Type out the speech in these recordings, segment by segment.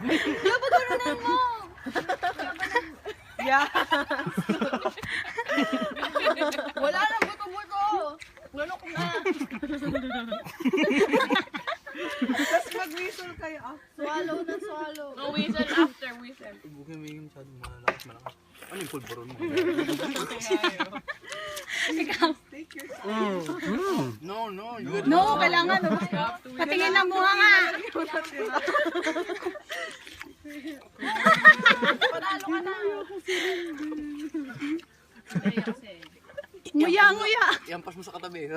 Diba ba ganunin mo? Yeah. Wala nang buto-buto. Ganun ko na. Tapos mag-whistle kayo. Swallow na swallow. No, whistle after whistle. Bukay mo yung masyadong malakas. Ano yung pulburon mo? Take your time. No, you No, kailangan. Patingin na mukha nga. Panalo ka na. Nguya. Iampas mo sa katabi.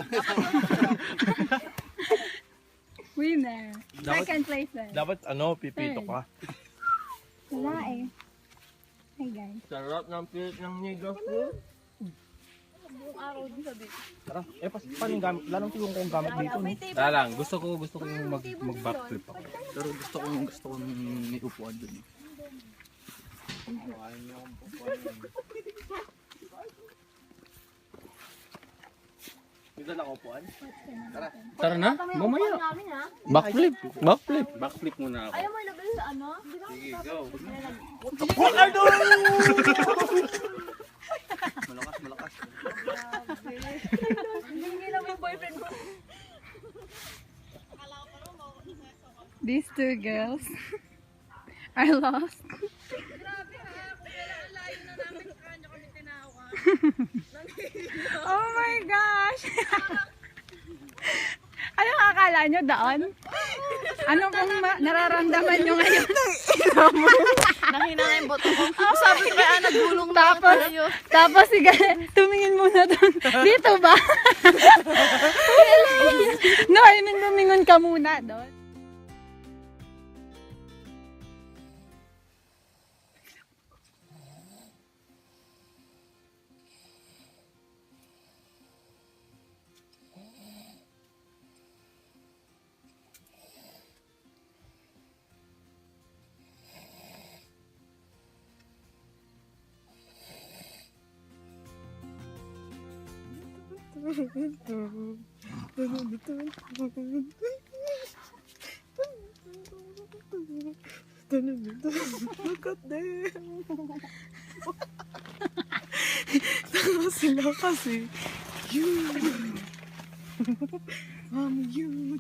Winner. Second place eh. Dapat pipito ka. Wala eh. Hi guys. Sarap ng pilit ng niggas ko. Buong araw din sabi. Tara, paano yung gamit? Lalong siguro kung gamit dito. No? Wala lang, gusto ko yung mag-backflip ako. Pero gusto kong may upuan dun. Dito lang upuan. Tara na, mamaya. Namin ha. Backflip. Backflip muna ako. Ayaw mo ilagay sa ano? Sige, go. Malakas. Hindi na may boyfriend mo. These two girls are lost. Oh my gosh! Anong akala nyo doon? Ano pong nararamdaman nyo ngayon? Nahina na yung boto ko. Sabi ko kaya nagulong na tayo. Tapos sige, tumingin muna doon. Dito ba? No, I mean lumingon ka muna doon. Look at them. Tawa sila kasi. You. You.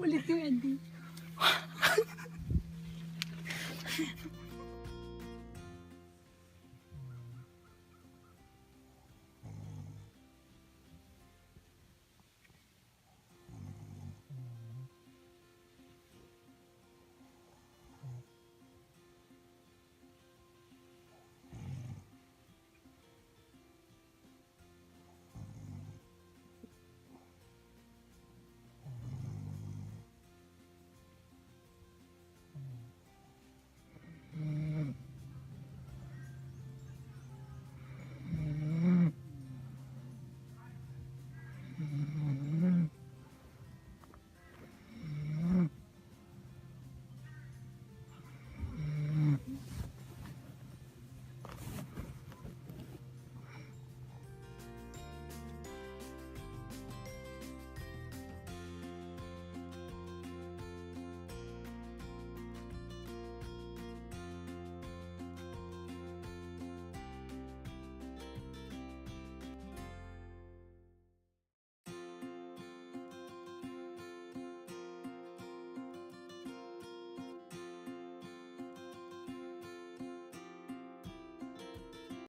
Ulit yung ending.